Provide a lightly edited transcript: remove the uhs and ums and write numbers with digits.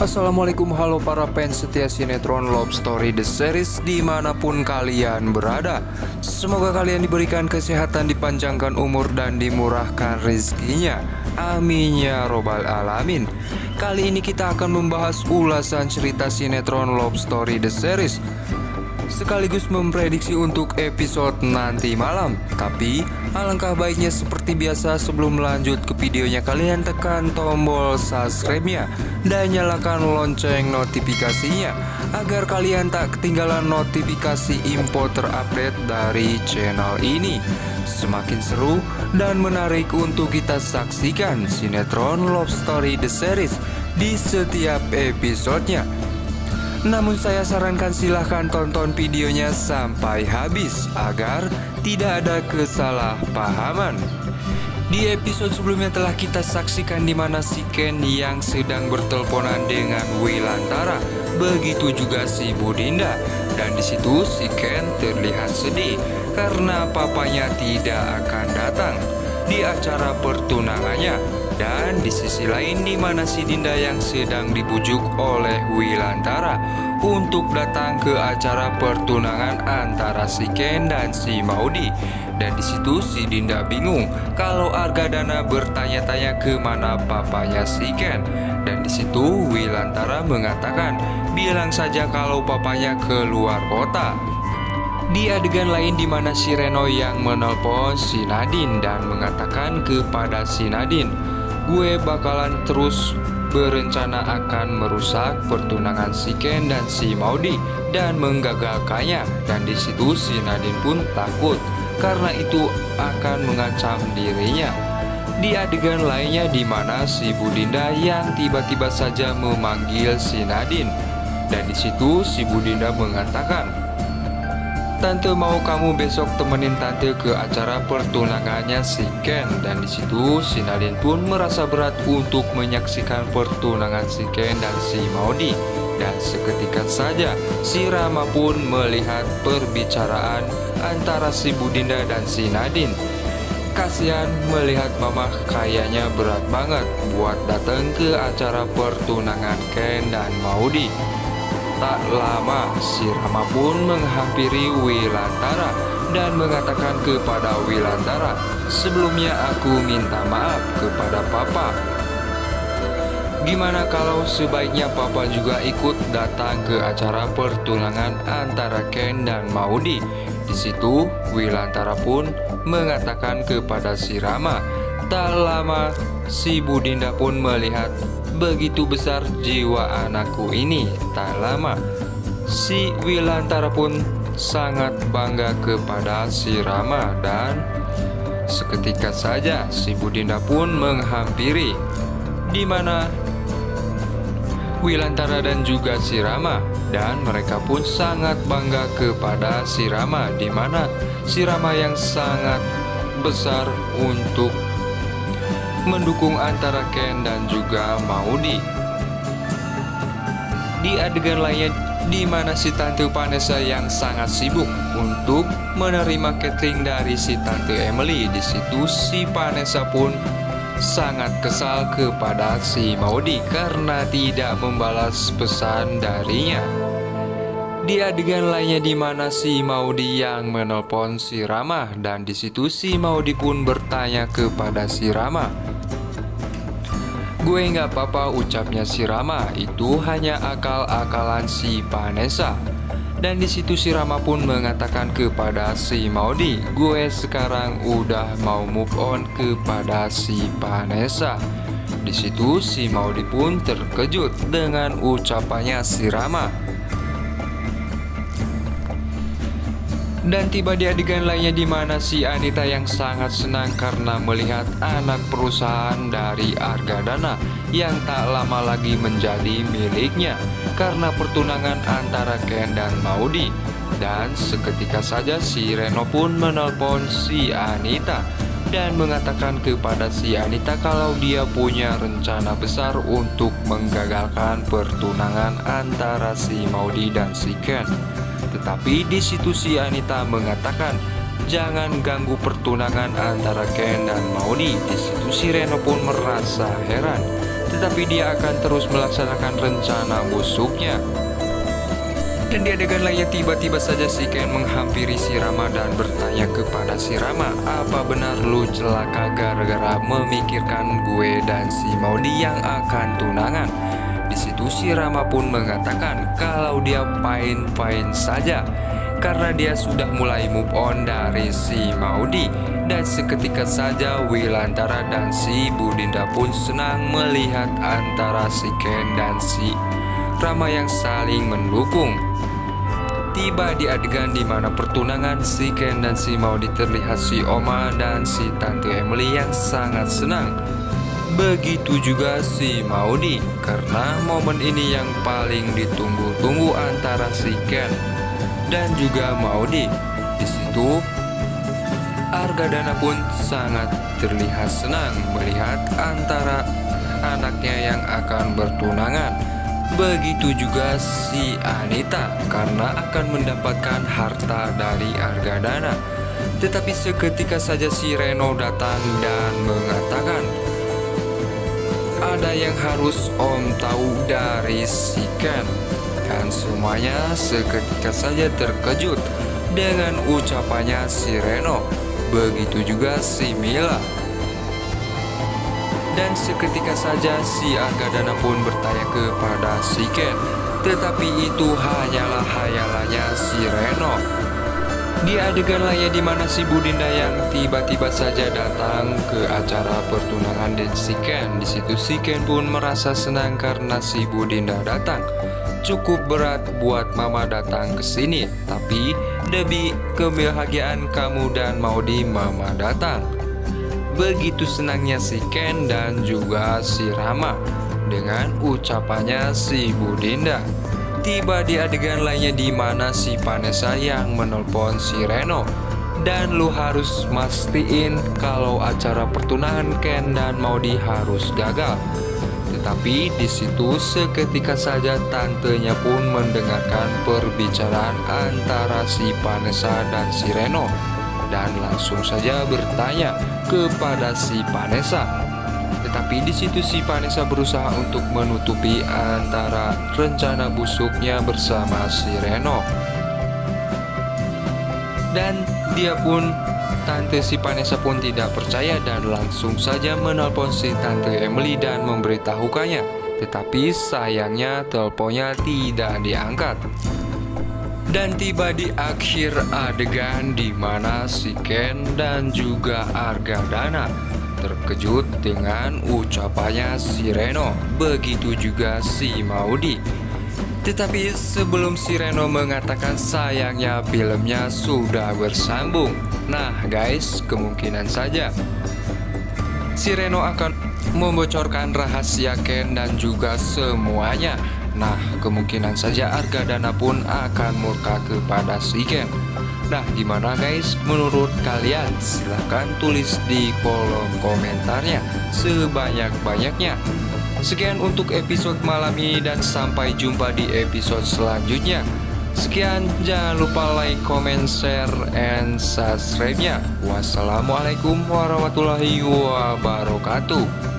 Assalamualaikum, halo para fans setia sinetron Love Story The Series dimanapun kalian berada. Semoga kalian diberikan kesehatan, dipanjangkan umur, dan dimurahkan rezekinya. Amin ya robbal alamin. Kali ini kita akan membahas ulasan cerita sinetron Love Story The Series, sekaligus memprediksi untuk episode nanti malam. Tapi alangkah baiknya seperti biasa, sebelum lanjut ke videonya, kalian tekan tombol subscribe-nya dan nyalakan lonceng notifikasinya agar kalian tak ketinggalan notifikasi info terupdate dari channel ini. Semakin seru dan menarik untuk kita saksikan sinetron Love Story The Series di setiap episodenya. Namun saya sarankan silahkan tonton videonya sampai habis agar tidak ada kesalahpahaman. Di episode sebelumnya telah kita saksikan di mana si Ken yang sedang berteleponan dengan Wilantara, begitu juga si Budinda. Dan di situ si Ken terlihat sedih karena papanya tidak akan datang di acara pertunangannya. Dan di sisi lain di mana si Dinda yang sedang dibujuk oleh Wilantara untuk datang ke acara pertunangan antara si Ken dan si Maudy. Dan di situ si Dinda bingung kalau Argadana bertanya-tanya kemana papanya si Ken. Dan di situ Wilantara mengatakan, bilang saja kalau papanya keluar kota. Di adegan lain di mana si Reno yang menelpon si Nadine dan mengatakan kepada si Nadine, gue bakalan terus berencana akan merusak pertunangan si Ken dan si Maudy dan menggagalkannya. Dan di situ si Nadine pun takut karena itu akan mengancam dirinya. Di adegan lainnya di mana si Budinda yang tiba-tiba saja memanggil si Nadine. Dan di situ si Budinda mengatakan, "Tante mau kamu besok temenin tante ke acara pertunangannya si Ken." Dan di situ si Nadine pun merasa berat untuk menyaksikan pertunangan si Ken dan si Maudy. Dan seketika saja si Rama pun melihat perbicaraan antara si Budinda dan si Nadine. Kasihan melihat mama kayaknya berat banget buat datang ke acara pertunangan Ken dan Maudy. Tak lama si Rama pun menghampiri Wilantara dan mengatakan kepada Wilantara, "Sebelumnya aku minta maaf kepada papa. Gimana kalau sebaiknya papa juga ikut datang ke acara pertunangan antara Ken dan Maudy?" Di situ Wilantara pun mengatakan kepada si Rama. Tak lama si Budinda pun melihat begitu besar jiwa anakku ini. Tak lama si Wilantara pun sangat bangga kepada si Rama. Dan seketika saja si Budinda pun menghampiri, di mana Wilantara dan juga si Rama. Dan mereka pun sangat bangga kepada si Rama, di mana si Rama yang sangat besar untuk mendukung antara Ken dan juga Maudy. Di adegan lainnya di mana si Tante Vanessa yang sangat sibuk untuk menerima catering dari si Tante Emily. Di situ si Vanessa pun sangat kesal kepada si Maudy karena tidak membalas pesan darinya. Di adegan lainnya di mana si Maudy yang menelpon si Rama, dan di situ si Maudy pun bertanya kepada si Rama, "Gue nggak apa-apa," ucapnya si Rama, "itu hanya akal-akalan si Vanessa." Dan di situ si Rama pun mengatakan kepada si Maudy, "Gue sekarang udah mau move on kepada si Vanessa." Di situ si Maudy pun terkejut dengan ucapannya si Rama. Dan tiba di adegan lainnya di mana si Anita yang sangat senang karena melihat anak perusahaan dari Argadana yang tak lama lagi menjadi miliknya karena pertunangan antara Ken dan Maudy. Dan seketika saja si Reno pun menelpon si Anita dan mengatakan kepada si Anita kalau dia punya rencana besar untuk menggagalkan pertunangan antara si Maudy dan si Ken. Tetapi di situ si Anita mengatakan jangan ganggu pertunangan antara Ken dan Maudie. Di situ si Reno pun merasa heran, tetapi dia akan terus melaksanakan rencana busuknya. Dan di adegan lainnya tiba-tiba saja si Ken menghampiri si Rama dan bertanya kepada si Rama, apa benar lu celaka gara-gara memikirkan gue dan si Maudie yang akan tunangan? Di situ si Rama pun mengatakan kalau dia fine-fine saja karena dia sudah mulai move on dari si Maudie. Dan seketika saja Wilantara dan si Budinda pun senang melihat antara si Ken dan si Rama yang saling mendukung. Tiba di adegan di mana pertunangan si Ken dan si Maudie, terlihat si Oma dan si Tante Emily yang sangat senang. Begitu juga si Maudie, karena momen ini yang paling ditunggu-tunggu antara si Ken dan juga Maudie. Di situ Argadana pun sangat terlihat senang melihat antara anaknya yang akan bertunangan. Begitu juga si Anita karena akan mendapatkan harta dari Argadana. Tetapi seketika saja si Reno datang dan mengatakan, ada yang harus Om tahu dari si Ken. Dan semuanya seketika saja terkejut dengan ucapannya si Reno. Begitu juga si Mila. Dan seketika saja si Argadana pun bertanya kepada si Ken, tetapi itu hanyalah hayalannya si Reno. Di adegan lainnya di mana si Budinda yang tiba-tiba saja datang ke acara pertunangan dan si Ken. Di situ si Ken pun merasa senang karena si Budinda datang. Cukup berat buat mama datang ke sini, tapi demi kebahagiaan kamu dan Maudie mama datang. Begitu senangnya si Ken dan juga si Rama dengan ucapannya si Budinda. Tiba di adegan lainnya di mana si Vanessa yang menelpon si Reno, dan lu harus mastiin kalau acara pertunangan Ken dan Maudie harus gagal. Tetapi di situ seketika saja tantenya pun mendengarkan perbicaraan antara si Vanessa dan si Reno, dan langsung saja bertanya kepada si Vanessa. Tetapi di situ si Vanessa berusaha untuk menutupi antara rencana busuknya bersama si Reno. Dan Tante si Vanessa pun tidak percaya dan langsung saja menelpon si Tante Emily dan memberitahukannya. Tetapi sayangnya teleponnya tidak diangkat. Dan tiba di akhir adegan di mana si Ken dan juga Argadana terkejut dengan ucapannya si Reno. Begitu juga si Maudie. Tetapi sebelum si Reno mengatakan sayangnya filmnya sudah bersambung. Nah guys, kemungkinan saja si Reno akan membocorkan rahasia Ken dan juga semuanya. Nah, kemungkinan saja Argadana pun akan murka kepada si Ken. Nah, gimana guys menurut kalian? Silahkan tulis di kolom komentarnya sebanyak-banyaknya. Sekian untuk episode malam ini dan sampai jumpa di episode selanjutnya. Sekian, jangan lupa like, comment, share, and subscribe-nya. Wassalamualaikum warahmatullahi wabarakatuh.